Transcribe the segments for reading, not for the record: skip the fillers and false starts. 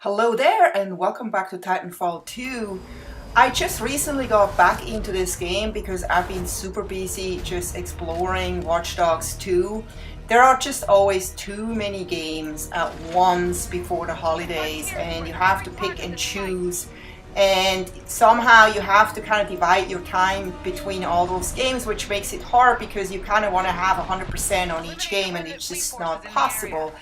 Hello there and welcome back to Titanfall 2. I just recently got back into this game because I've been super busy just exploring Watch Dogs 2. There are just always too many games at once before the holidays and you have to pick and choose, and somehow you have to kind of divide your time between all those games, which makes it hard because you kind of want to have 100% on each game and it's just not possible.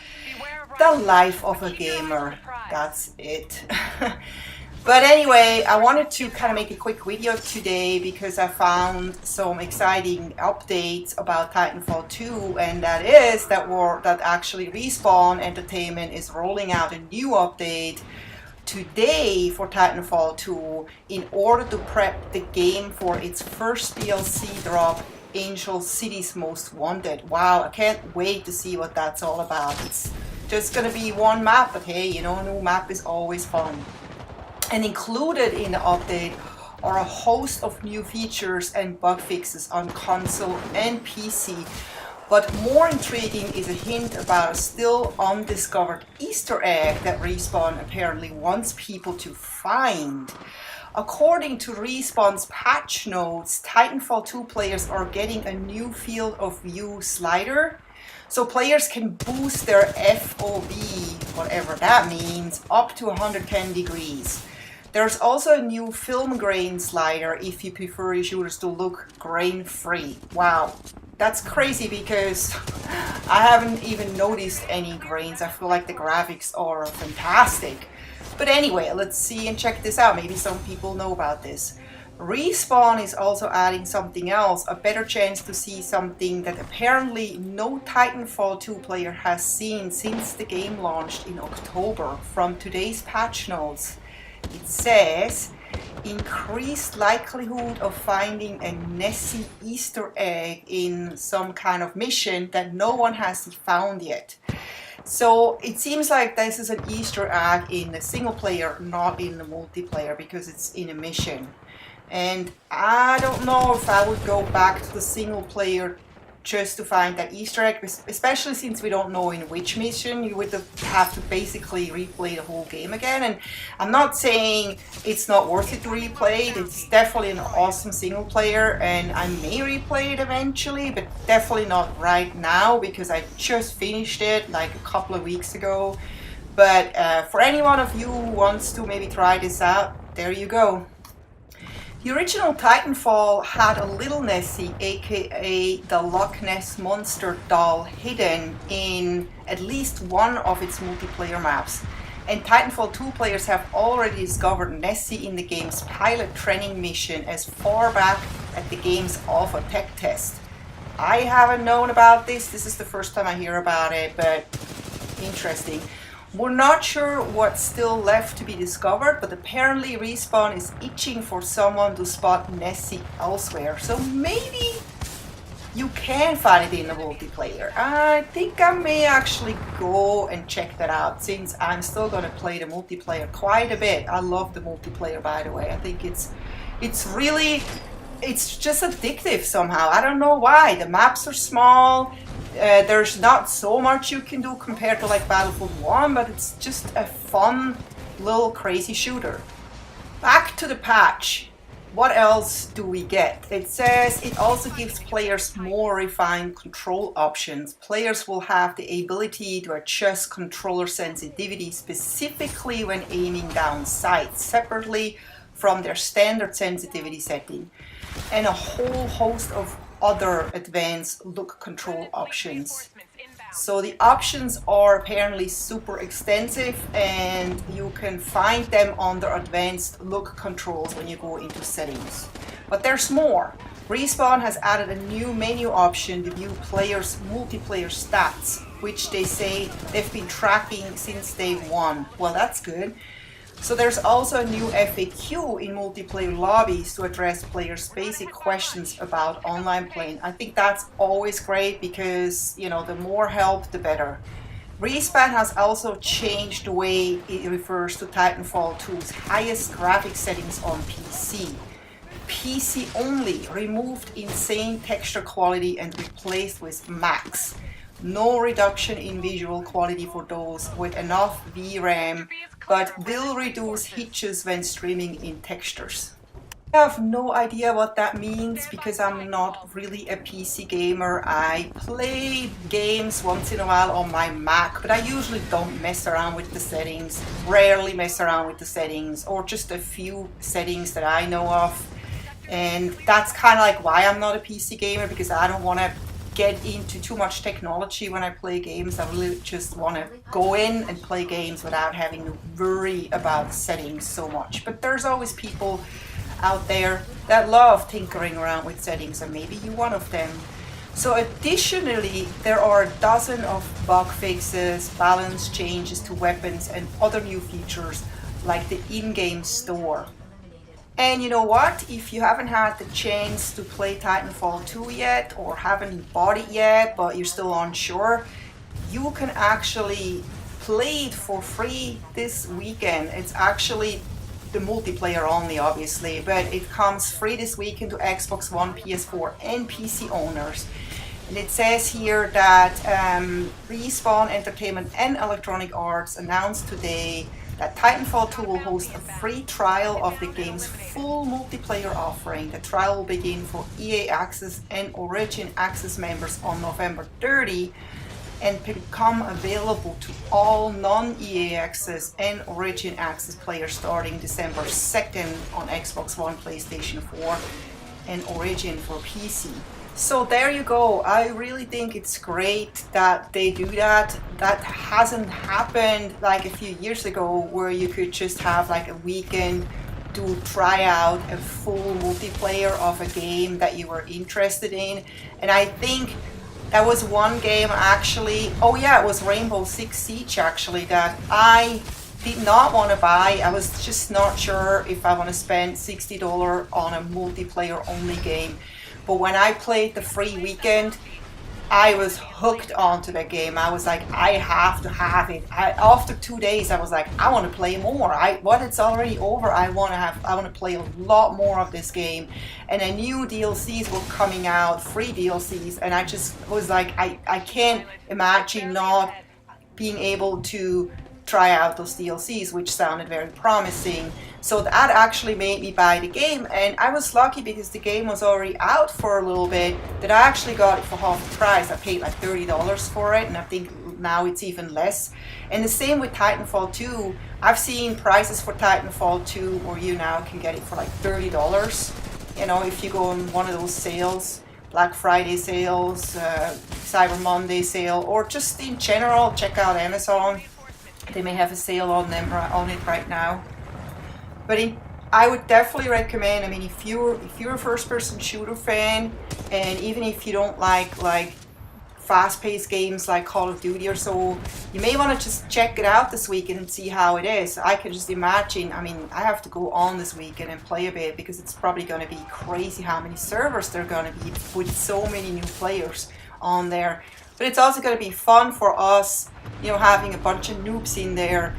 The life of a gamer, that's it. But anyway, I wanted to kind of make a quick video today because I found some exciting updates about Titanfall 2, and that is that actually Respawn Entertainment is rolling out a new update today for Titanfall 2 in order to prep the game for its first DLC drop, Angel City's Most Wanted. Wow, I can't wait to see what that's all about. It's just gonna be one map, but hey, a new map is always fun. And included in the update are a host of new features and bug fixes on console and PC. But more intriguing is a hint about a still undiscovered Easter egg that Respawn apparently wants people to find. According to Respawn's patch notes, Titanfall 2 players are getting a new field of view slider, so players can boost their FOV, whatever that means, up to 110 degrees. There's also a new film grain slider if you prefer your shooters to look grain-free. Wow, that's crazy because I haven't even noticed any grains. I feel like the graphics are fantastic. But anyway, let's see and check this out. Maybe some people know about this. Respawn is also adding something else, a better chance to see something that apparently no Titanfall 2 player has seen since the game launched in October. From today's patch notes, it says, increased likelihood of finding a Nessie Easter egg in some kind of mission that no one has found yet. So it seems like this is an Easter egg in the single player, not in the multiplayer, because it's in a mission. And I don't know if I would go back to the single player just to find that Easter egg, especially since we don't know in which mission. You would have to basically replay the whole game again. And I'm not saying it's not worth it to replay it. It's definitely an awesome single player and I may replay it eventually, but definitely not right now because I just finished it like a couple of weeks ago. But for any one of you who wants to maybe try this out, there you go. The original Titanfall had a little Nessie, aka the Loch Ness Monster doll, hidden in at least one of its multiplayer maps. And Titanfall 2 players have already discovered Nessie in the game's pilot training mission as far back at the game's alpha tech test. I haven't known about this. This is the first time I hear about it, but interesting. We're not sure what's still left to be discovered, but apparently Respawn is itching for someone to spot Nessie elsewhere. So maybe you can find it in the multiplayer. I think I may actually go and check that out since I'm still going to play the multiplayer quite a bit. I love the multiplayer, by the way. I think it's just addictive somehow. I don't know why. The maps are small. There's not so much you can do compared to like Battlefield 1, but it's just a fun little crazy shooter. Back to the patch. What else do we get? It says it also gives players more refined control options. Players will have the ability to adjust controller sensitivity specifically when aiming down sights, separately from their standard sensitivity setting, and a whole host of other advanced look control options. So the options are apparently super extensive and you can find them under advanced look controls when you go into settings. But there's more. Respawn has added a new menu option to view players' multiplayer stats, which they say they've been tracking since day one. Well, that's good. So there's also a new FAQ in multiplayer lobbies to address players' basic questions about online playing. I think that's always great because, the more help, the better. Respawn has also changed the way it refers to Titanfall 2's highest graphic settings on PC. PC only, removed insane texture quality and replaced with max. No reduction in visual quality for those with enough VRAM but will reduce hitches when streaming in textures. I have no idea what that means because I'm not really a PC gamer. I play games once in a while on my Mac, but I usually don't mess around with the settings, rarely mess around with the settings, or just a few settings that I know of. And that's kind of like why I'm not a PC gamer, because I don't want to get into too much technology when I play games. I really just want to go in and play games without having to worry about settings so much. But there's always people out there that love tinkering around with settings, and maybe you're one of them. So additionally, there are a dozen of bug fixes, balance changes to weapons, and other new features like the in-game store. And you know what? If you haven't had the chance to play Titanfall 2 yet, or haven't bought it yet, but you're still unsure, you can actually play it for free this weekend. It's actually the multiplayer only, obviously, but it comes free this weekend to Xbox One, PS4, and PC owners. And it says here that Respawn Entertainment and Electronic Arts announced today that Titanfall 2 will host a free trial of the game's full multiplayer offering. The trial will begin for EA Access and Origin Access members on November 30 and become available to all non-EA Access and Origin Access players starting December 2nd on Xbox One, PlayStation 4, and Origin for PC. So there you go. I really think it's great that they do that. That hasn't happened like a few years ago, where you could just have like a weekend to try out a full multiplayer of a game that you were interested in. And I think that was one game actually, oh yeah, it was Rainbow Six Siege actually, that I did not want to buy. I was just not sure if I want to spend $60 on a multiplayer only game. But when I played the free weekend, I was hooked onto that game. I was like, I have to have it. After 2 days, I was like, I want to play more. When it's already over, I want to play a lot more of this game. And the new DLCs were coming out, free DLCs, and I just was like, I can't imagine not being able to try out those DLCs, which sounded very promising. So that actually made me buy the game, and I was lucky because the game was already out for a little bit, that I actually got it for half the price. I paid like $30 for it, and I think now it's even less. And the same with Titanfall 2. I've seen prices for Titanfall 2 where you now can get it for like $30. You know, if you go on one of those sales, Black Friday sales, Cyber Monday sale, or just in general, check out Amazon. They may have a sale on it right now. But I would definitely recommend. I mean, if you're a first-person shooter fan, and even if you don't like fast-paced games like Call of Duty or so, you may want to just check it out this weekend and see how it is. I can just imagine. I mean, I have to go on this weekend and play a bit, because it's probably going to be crazy how many servers there are going to be with so many new players on there. But it's also going to be fun for us, you know, having a bunch of noobs in there.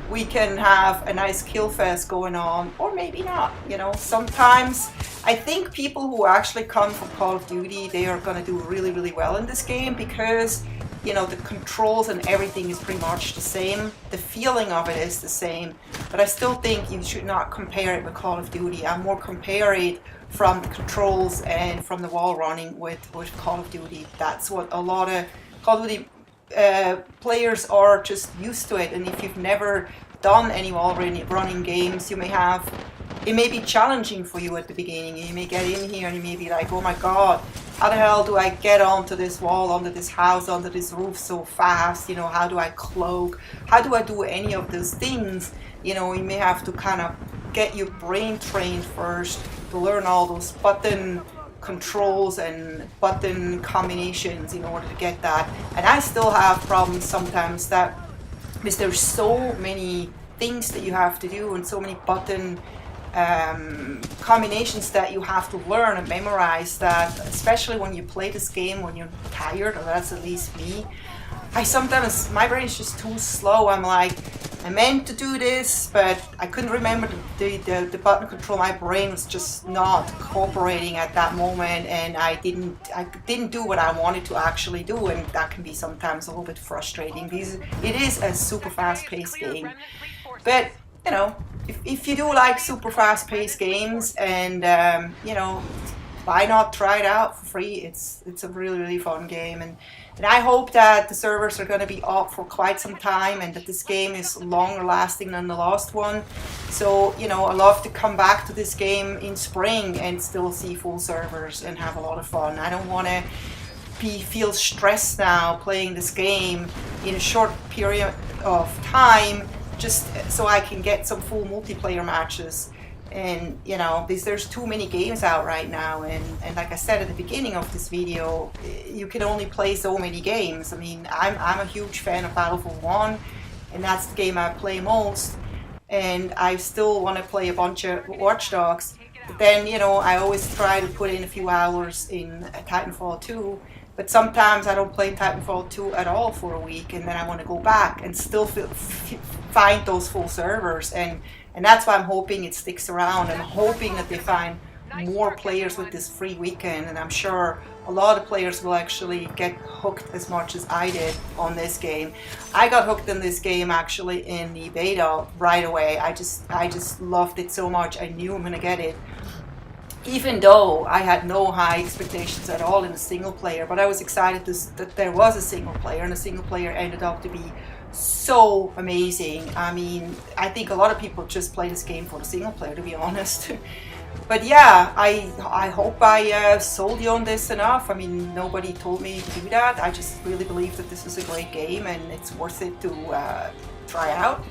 We can have a nice kill fest going on, or maybe not, you know. Sometimes I think people who actually come from Call of Duty, they are going to do really, really well in this game, because, you know, the controls and everything is pretty much the same. The feeling of it is the same, but I still think you should not compare it with Call of Duty. I more compare it from the controls and from the wall running with Call of Duty. That's what a lot of Call of Duty players are just used to it. And if you've never done any wall running games, it may be challenging for you at the beginning. You may get in here and you may be like, oh my god, how the hell do I get onto this wall, onto this house, onto this roof so fast? You know, how do I cloak? How do I do any of those things? You know, you may have to kind of get your brain trained first to learn all those button controls and button combinations in order to get that. And I still have problems sometimes that, because there's so many things that you have to do and so many button combinations that you have to learn and memorize, that especially when you play this game when you're tired, or that's at least me, my brain is just too slow. I'm like, I meant to do this, but I couldn't remember the button control. My brain was just not cooperating at that moment, and I didn't do what I wanted to actually do, and that can be sometimes a little bit frustrating because it is a super fast-paced game. But you know, if you do like super fast-paced games, and why not try it out for free? It's a really fun game, and I hope that the servers are going to be up for quite some time, and that this game is longer lasting than the last one. So I love to come back to this game in spring and still see full servers and have a lot of fun. I don't want to feel stressed now playing this game in a short period of time just so I can get some full multiplayer matches. And because there's too many games out right now, and like I said at the beginning of this video, you can only play so many games. I mean, I'm a huge fan of Battlefield 1, and that's the game I play most, and I still want to play a bunch of Watch Dogs. But then I always try to put in a few hours in Titanfall 2, but sometimes I don't play Titanfall 2 at all for a week, and then I want to go back and still find those full servers, and that's why I'm hoping it sticks around. I'm hoping that they find more players with this free weekend, and I'm sure a lot of players will actually get hooked as much as I did on this game. I got hooked in this game actually in the beta right away. I just loved it so much. I knew I'm gonna get it, even though I had no high expectations at all in the single player. But I was excited that there was a single player, and the single player ended up to be so amazing. I mean, I think a lot of people just play this game for the single player, to be honest. But yeah, I hope I sold you on this enough. I mean, nobody told me to do that. I just really believe that this is a great game and it's worth it to try out.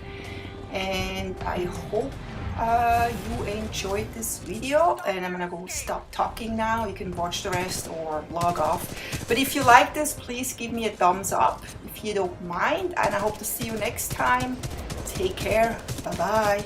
And I hope you enjoyed this video, and I'm gonna go stop talking now. You can watch the rest or log off. But if you like this, please give me a thumbs up if you don't mind, and I hope to see you next time. Take care. Bye bye.